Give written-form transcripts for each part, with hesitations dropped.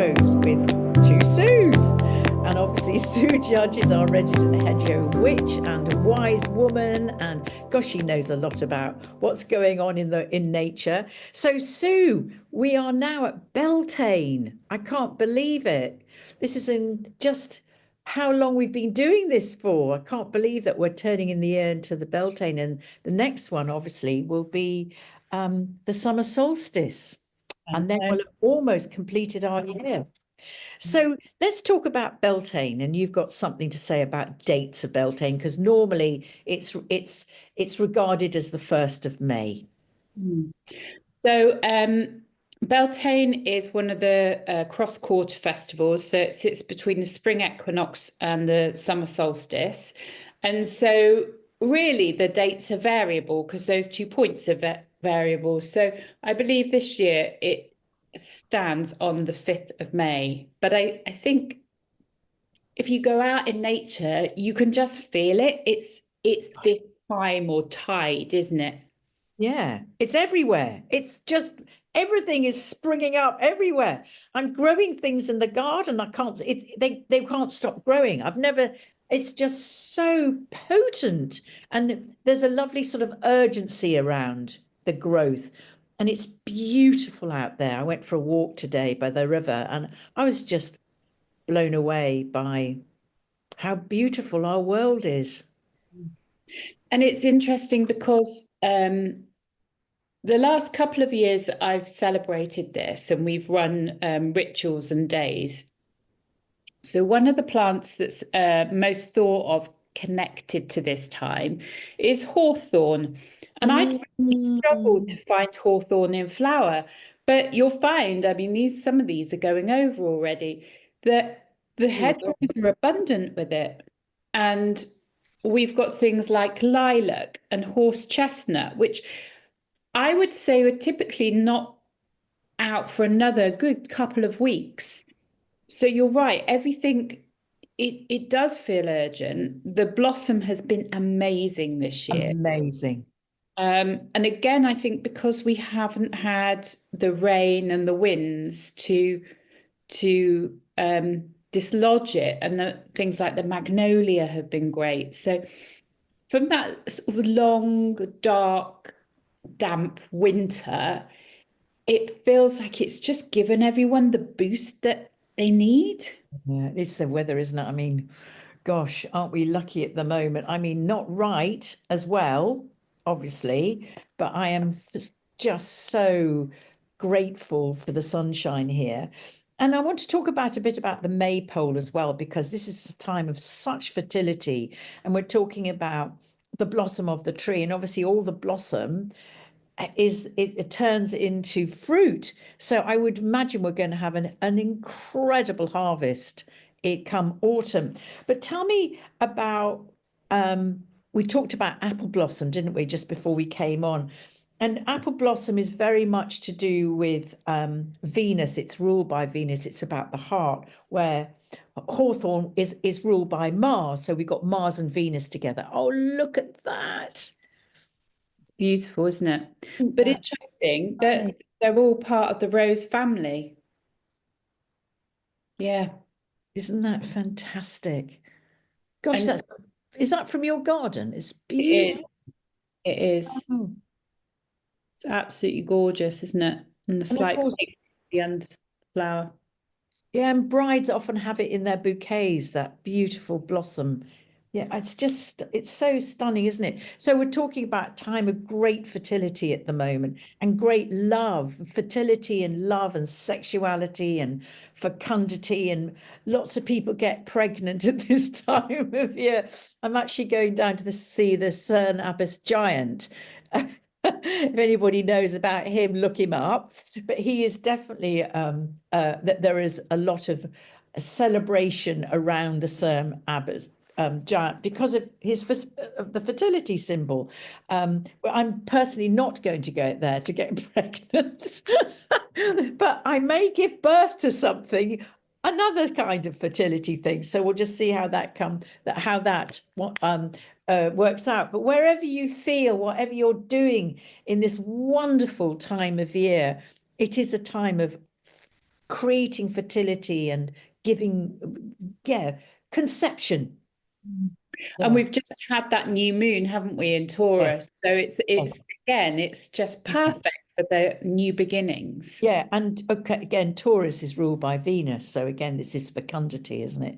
Hedgerows with two Sues. And obviously, Sue Judge is our registered hedgerow witch and a wise woman. And gosh, she knows a lot about what's going on in nature. So, Sue, we are now at Beltane. I can't believe it. This is in just how long we've been doing this for. I can't believe that we're turning in the year into the Beltane. And the next one, obviously, will be the summer solstice. And then we'll have almost completed our year. So let's talk about Beltane, and you've got something to say about dates of Beltane, because normally it's regarded as the 1st of May. So Beltane is one of the cross-quarter festivals. So it sits between the spring equinox and the summer solstice. And so really the dates are variable because those 2 points are variable. So I believe this year it stands on the 5th of May. But I think if you go out in nature, you can just feel it. It's this time or tide, isn't it? Yeah, it's everywhere. It's just everything is springing up everywhere. I'm growing things in the garden. I can't, they can't stop growing. It's just so potent. And there's a lovely sort of urgency around the growth. And it's beautiful out there. I went for a walk today by the river and I was just blown away by how beautiful our world is. And it's interesting because the last couple of years I've celebrated this and we've run rituals and days. So one of the plants that's most thought of connected to this time is hawthorn. And I'd really struggled to find hawthorn in flower. But you'll find, I mean, some of these are going over already, that the hedgerows are abundant with it. And we've got things like lilac and horse chestnut, which I would say are typically not out for another good couple of weeks. So you're right, everything, it does feel urgent. The blossom has been amazing this year. Amazing. And again, I think because we haven't had the rain and the winds to dislodge it, and things like the magnolia have been great. So from that sort of long, dark, damp winter, it feels like it's just given everyone the boost that they need. Yeah, it's the weather, isn't it? I mean, gosh, aren't we lucky at the moment? I mean, not right as well, obviously, but I am just so grateful for the sunshine here. And I want to talk about a bit about the maypole as well, because this is a time of such fertility. And we're talking about the blossom of the tree, and obviously all the blossom it turns into fruit. So I would imagine we're going to have an incredible harvest it come autumn. But tell me about we talked about apple blossom, didn't we, just before we came on? And apple blossom is very much to do with Venus. It's ruled by Venus. It's about the heart, where hawthorn is ruled by Mars. So we got Mars and Venus together. Oh, look at that. It's beautiful, isn't it? But interesting that they're all part of the rose family. Yeah. Isn't that fantastic? Gosh, is that from your garden? It's beautiful. It is. Oh. It's absolutely gorgeous, isn't it? And the slight pink at the end flower. Yeah, and brides often have it in their bouquets, that beautiful blossom. Yeah, it's so stunning, isn't it? So we're talking about time of great fertility at the moment and great love, fertility and love and sexuality and fecundity, and lots of people get pregnant at this time of year. I'm actually going down to see the Cern Abbas giant. If anybody knows about him, look him up. But he is definitely that there is a lot of celebration around the Cern Abbas giant because of the fertility symbol. I'm personally not going to go there to get pregnant, but I may give birth to something, another kind of fertility thing. So we'll just see how that works out. But wherever you feel, whatever you're doing in this wonderful time of year, it is a time of creating fertility and giving, yeah, conception. And Yeah. we've just had that new moon, haven't we, in Yes. Taurus? So Yes. it's again, it's just perfect for the new beginnings. Yeah, and okay, again, Taurus is ruled by Venus, so again, this is fecundity, isn't it?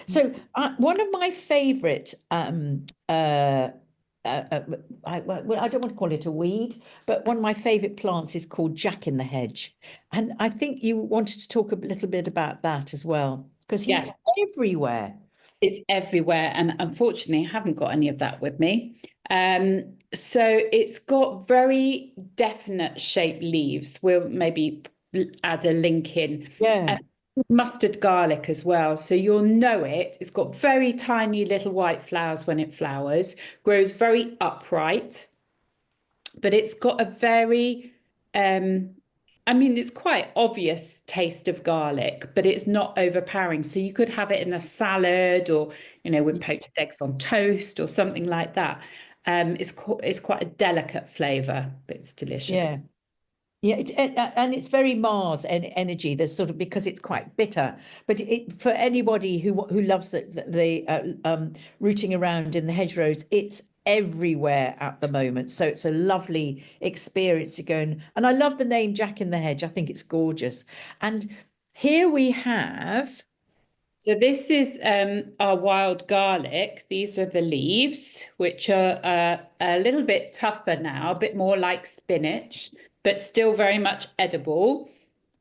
So, one of my favorite, well, I don't want to call it a weed, but one of my favorite plants is called Jack in the Hedge, and I think you wanted to talk a little bit about that as well, because he's Yeah, everywhere. it's everywhere. And unfortunately, I haven't got any of that with me. So it's got very definite shaped leaves. We'll maybe add a link in. Yeah. And mustard garlic as well. So you'll know it. It's got very tiny little white flowers when it flowers, grows very upright, but it's got a very I mean, it's quite obvious taste of garlic, but it's not overpowering. So you could have it in a salad or, with poached eggs on toast or something like that. It's quite a delicate flavor, but it's delicious. Yeah. Yeah, and it's very Mars energy. There's sort of because it's quite bitter, but for anybody who loves the rooting around in the hedgerows, it's everywhere at the moment. So it's a lovely experience to go and I love the name Jack in the Hedge. I think it's gorgeous. And here we have, So this is our wild garlic. These are the leaves, which are a little bit tougher now, a bit more like spinach, but still very much edible.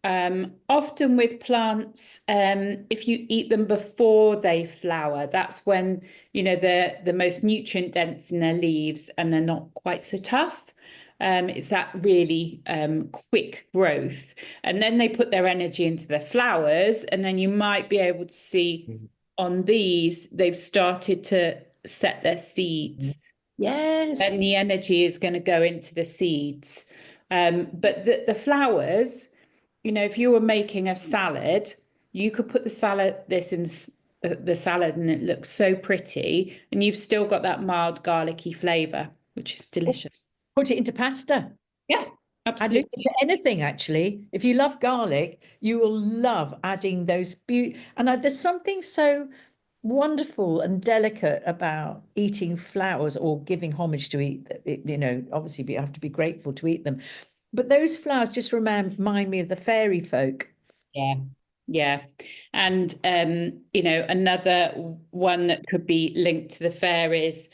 Often with plants, if you eat them before they flower, that's when they're the most nutrient dense in their leaves and they're not quite so tough. It's that really quick growth. And then they put their energy into their flowers, and then you might be able to see on these, they've started to set their seeds. And yes. the energy is going to go into the seeds. But the flowers, if you were making a salad, you could put this in the salad and it looks so pretty. And you've still got that mild garlicky flavor, which is delicious. Put it into pasta. Yeah, Add it absolutely. to anything, actually. If you love garlic, you will love adding those and there's something so wonderful and delicate about eating flowers or giving homage to eat. Obviously you have to be grateful to eat them. But those flowers just remind me of the fairy folk. Yeah. Yeah. And another one that could be linked to the fairies,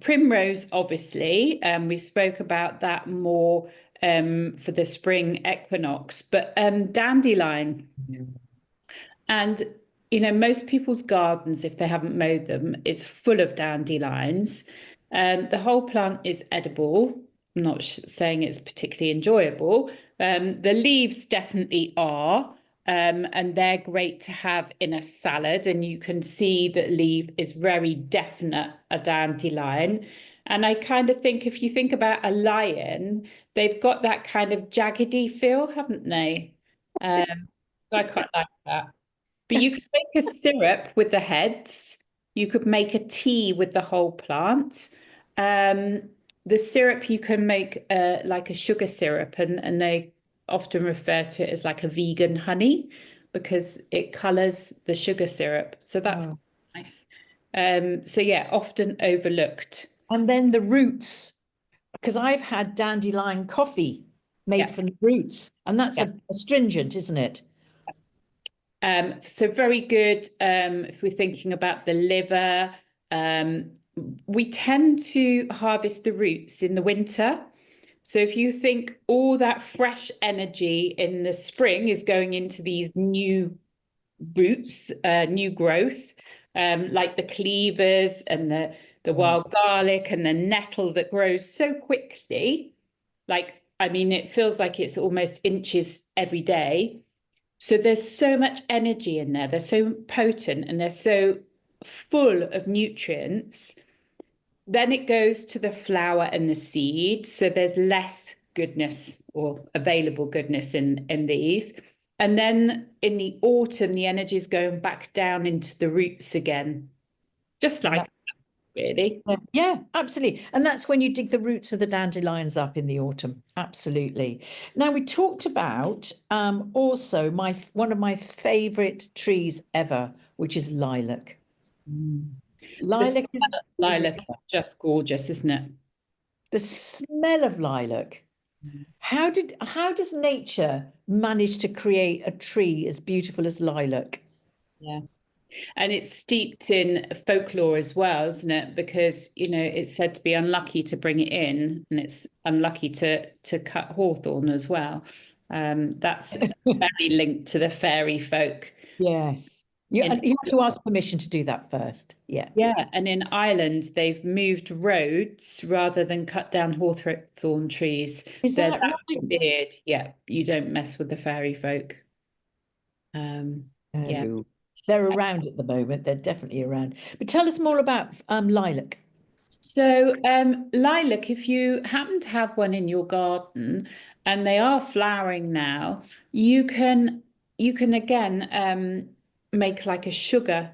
primrose, obviously. We spoke about that more for the spring equinox, but dandelion. And most people's gardens, if they haven't mowed them, is full of dandelions. The whole plant is edible. I'm not saying it's particularly enjoyable. The leaves definitely are, and they're great to have in a salad. And you can see that leaf is very definite a dandelion. And I kind of think if you think about a lion, they've got that kind of jaggedy feel, haven't they? So I quite like that. But you could make a syrup with the heads. You could make a tea with the whole plant. Um, the syrup you can make like a sugar syrup, and they often refer to it as like a vegan honey because it colours the sugar syrup. So that's Oh. nice. So yeah, often overlooked. And then the roots, because I've had dandelion coffee made Yeah, from the roots, and that's yeah. a astringent, isn't it? So very good if we're thinking about the liver. Um, we tend to harvest the roots in the winter. So if you think all that fresh energy in the spring is going into these new roots, new growth, like the cleavers and the wild garlic and the nettle that grows so quickly, like, I mean, it feels like it's almost inches every day. So there's so much energy in there. They're so potent and they're so full of nutrients. Then it goes to the flower and the seed. So there's less goodness or available goodness in these. And then in the autumn, the energy is going back down into the roots again, just Yeah. like. really. Yeah, absolutely. And that's when you dig the roots of the dandelions up in the autumn. Absolutely. Now we talked about also my one of my favorite trees ever, which is lilac. Mm. The Lilac smell of is lilac is just gorgeous, isn't it? the smell of lilac. Mm. How does nature manage to create a tree as beautiful as lilac? Yeah. And it's steeped in folklore as well, isn't it? Because, it's said to be unlucky to bring it in, and it's unlucky to cut hawthorn as well. That's very linked to the fairy folk. Yes. You, In and you have to ask permission to do that first. Yeah. Yeah, and in Ireland, they've moved roads rather than cut down hawthorn trees. Is They're that that right? feared. Yeah, you don't mess with the fairy folk. Yeah. Oh, they're around at the moment. They're definitely around. But tell us more about lilac. So, lilac, if you happen to have one in your garden and they are flowering now, you can you can again make like a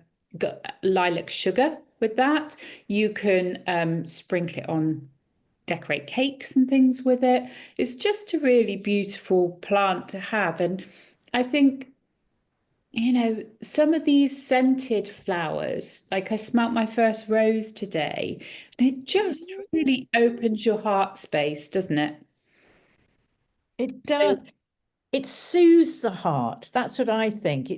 lilac sugar with that. You can sprinkle it on, decorate cakes and things with it. It's just a really beautiful plant to have. And I think, some of these scented flowers, like I smelt my first rose today, and it just really opens your heart space, doesn't it? It So, does. It soothes the heart. That's what I think.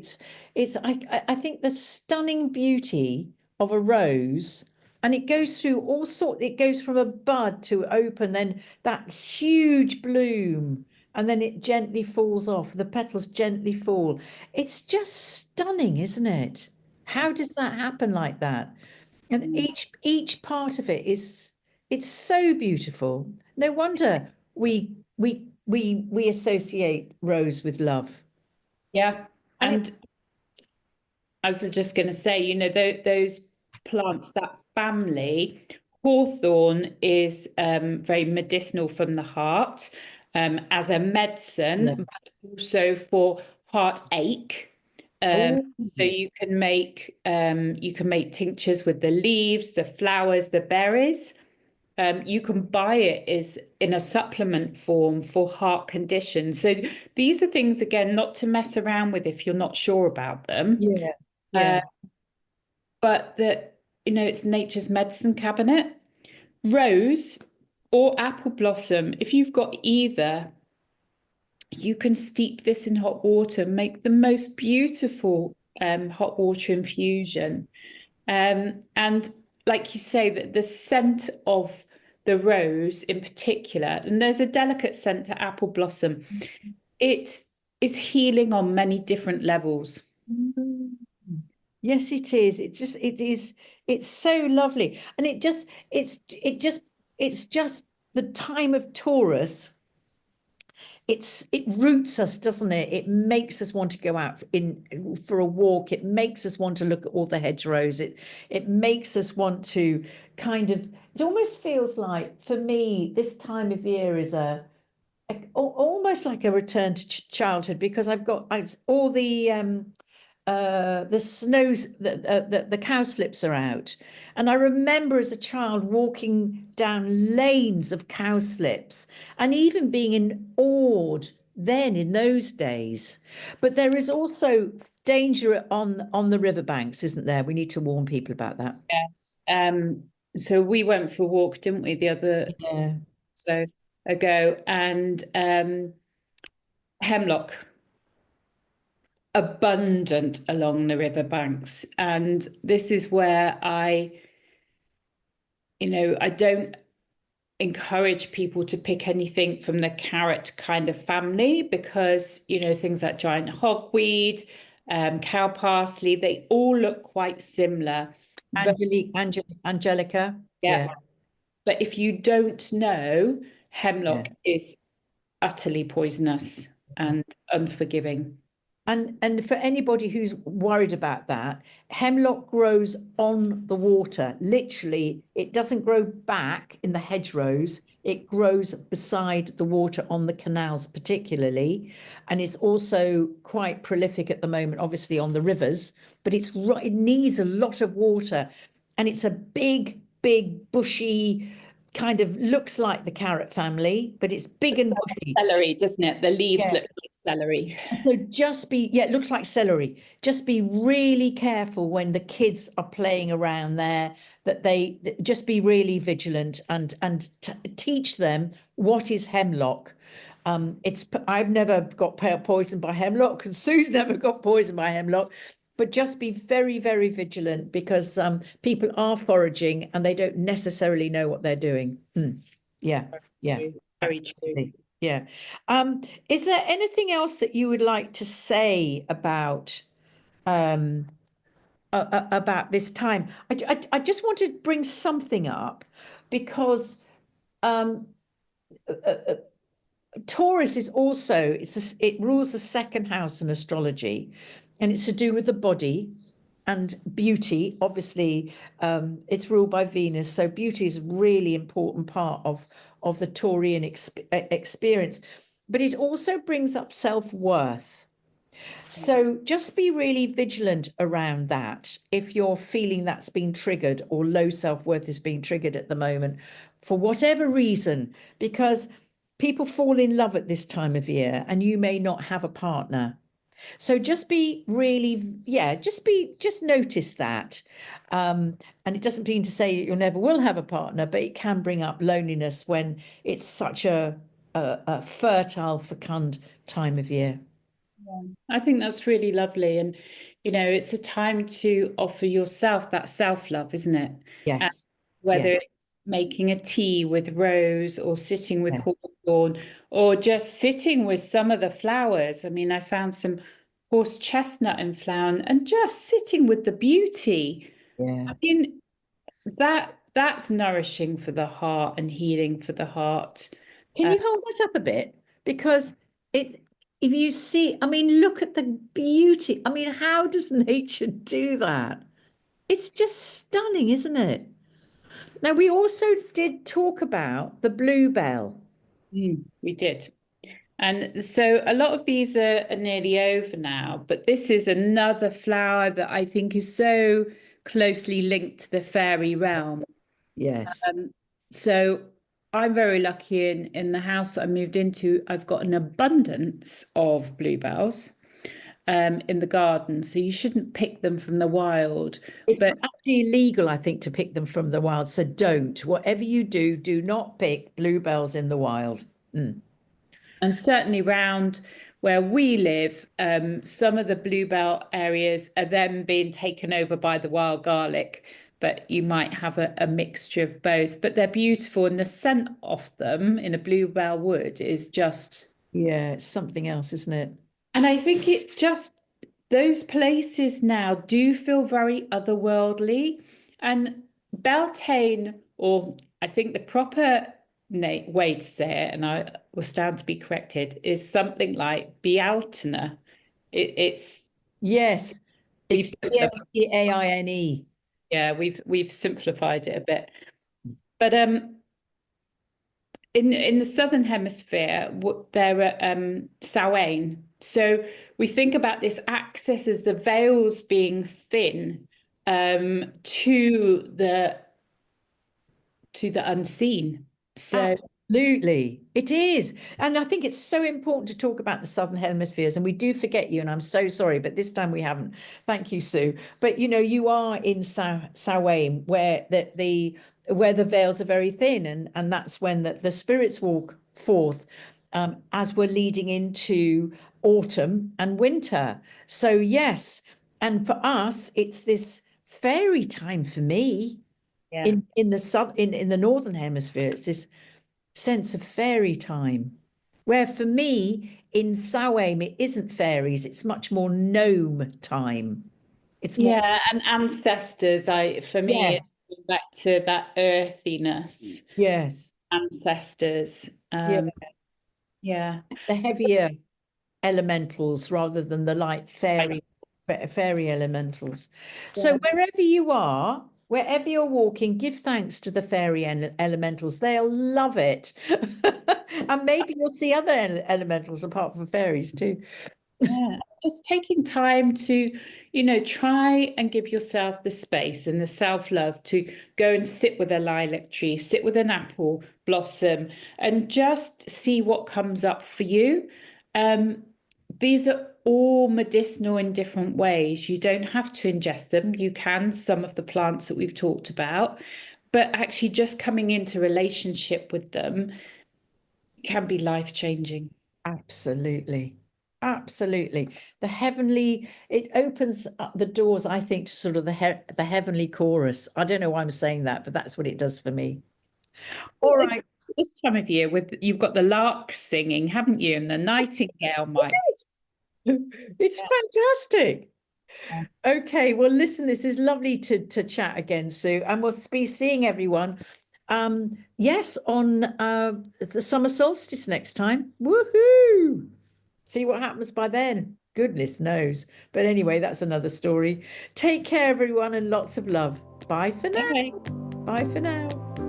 I think the stunning beauty of a rose, and it goes through all sorts, it goes from a bud to open, then that huge bloom, and then it gently falls off. The petals gently fall. It's just stunning, isn't it? How does that happen like that? And each part of it is it's so beautiful. No wonder we associate rose with love. yeah. And it And I was just going to say, those plants, that family, hawthorn is very medicinal from the heart, as a yeah. medicine, but also for heartache. Oh, So you can make tinctures with the leaves, the flowers, the berries. You can buy it is in a supplement form for heart conditions. So these are things, again, not to mess around with if you're not sure about them. yeah, Uh, yeah. but that, it's nature's medicine cabinet. Rose or apple blossom, if you've got either, you can steep this in hot water, make the most beautiful hot water infusion. And like you say, that the scent of the rose in particular, and there's a delicate scent to apple blossom, it is healing on many different levels. Mm. Yes, it is. It's so lovely. And it's just the time of Taurus. It roots us, doesn't it? It makes us want to go out in for a walk. It makes us want to look at all the hedgerows. It makes us want to kind of. It almost feels like for me this time of year is almost like a return to childhood because I've got all the snows the cowslips are out, and I remember as a child walking down lanes of cowslips and even being awed then in those days. But there is also danger on the riverbanks, isn't there? We need to warn people about that. Yes. So we went for a walk, didn't we, the other Yeah. so ago, and hemlock abundant along the riverbanks. And this is where I don't encourage people to pick anything from the carrot kind of family because, things like giant hogweed, cow parsley, they all look quite similar. But Angelica. yeah, Yeah. but if you don't know, Yeah. hemlock is utterly poisonous and unforgiving. And for anybody who's worried about that, hemlock grows on the water. Literally, it doesn't grow back in the hedgerows. It grows beside the water on the canals, particularly, and it's also quite prolific at the moment, obviously on the rivers. But it needs a lot of water, and it's a big big, bushy, kind of looks like the carrot family, but it's big and bushy. Celery, doesn't it? The leaves Yeah. look like celery. So just be, yeah, it looks like celery. Just be really careful when the kids are playing around there, that they just be really vigilant and teach them what is hemlock. I've never got poisoned by hemlock, and Sue's never got poisoned by hemlock. But just be very, very vigilant, because people are foraging and they don't necessarily know what they're doing. Yeah, yeah, Very true. absolutely. Yeah. Is there anything else that you would like to say um, about this time? I just want to bring something up, because um, uh, uh, Taurus is also it rules the second house in astrology, and it's to do with the body and beauty. Obviously, it's ruled by Venus, so beauty is a really important part of the Taurian experience. But it also brings up self-worth. So just be really vigilant around that if you're feeling that's been triggered, or low self-worth is being triggered at the moment for whatever reason, because people fall in love at this time of year and you may not have a partner. So just be really, yeah, just notice that. And it doesn't mean to say that you never will have a partner, but it can bring up loneliness when it's such a fertile, fecund time of year. Yeah. I think that's really lovely. And, it's a time to offer yourself that self-love, isn't it? And Yes, whether yes, it's making a tea with rose, or sitting with yes, hawthorn, or just sitting with some of the flowers. I mean, I found some horse chestnut in flower, and just sitting with the beauty. yeah. I mean, that's nourishing for the heart and healing for the heart. Can Uh, you hold that up a bit? Because it's, if you see, I mean, look at the beauty. I mean, how does nature do that? It's just stunning, isn't it? Now, we also did talk about the bluebell. we did. And so a lot of these are nearly over now, but this is another flower that I think is so closely linked to the fairy realm. Yes. So I'm very lucky in the house I moved into, I've got an abundance of bluebells in the garden. So you shouldn't pick them from the wild. It's But actually illegal, I think, to pick them from the wild. So don't. Whatever you do, do not pick bluebells in the wild. Mm. And certainly round where we live, some of the bluebell areas are then being taken over by the wild garlic, but you might have a mixture of both. But they're beautiful, and the scent of them in a bluebell wood is just. Yeah, it's something else, isn't it? And I think it just, those places now do feel very otherworldly. And Beltane, or I think the proper way to say it, and I will stand to be corrected, is something like Bealtaine. It's Yes. It's we've Bealtaine. yeah, we've simplified it a bit. But in the southern hemisphere, there are Samhain. So we think about this axis as the veils being thin to the unseen. So Absolutely, it is. And I think it's so important to talk about the Southern Hemispheres. And we do forget you, and I'm so sorry, but this time we haven't. Thank you, Sue. But you are in Samhain, where where the veils are very thin, and that's when the spirits walk forth, as we're leading into autumn and winter. So yes, and for us, it's this fairy time for me yeah, in the in the northern hemisphere. It's this sense of fairy time, where for me in Samhain it isn't fairies, it's much more gnome time. It's more, yeah, and ancestors. For me, yes, it's back to that earthiness, yes, ancestors. yeah, Yeah. the heavier elementals rather than the light fairy elementals. So Yeah. wherever you are, wherever you're walking, give thanks to the fairy elementals. They'll love it. And maybe you'll see other elementals apart from fairies too. Yeah. just taking time to, try and give yourself the space and the self-love to go and sit with a lilac tree, sit with an apple blossom, and just see what comes up for you. These are all medicinal in different ways. You don't have to ingest them. You can, some of the plants that we've talked about, but actually just coming into relationship with them can be life-changing. Absolutely. Absolutely. The heavenly, it opens up the doors, I think, to sort of the heavenly chorus. I don't know why I'm saying that, but that's what it does for me. All It's right. this time of year with you've got the larks singing, haven't you? And the nightingale might. It's fantastic. Okay, well, listen, this is lovely to chat again, Sue, and we'll be seeing everyone. Yes, on the summer solstice next time. Woohoo! See what happens by then. Goodness knows. But anyway, that's another story. Take care, everyone, and lots of love. Bye for now. Bye. Bye for now.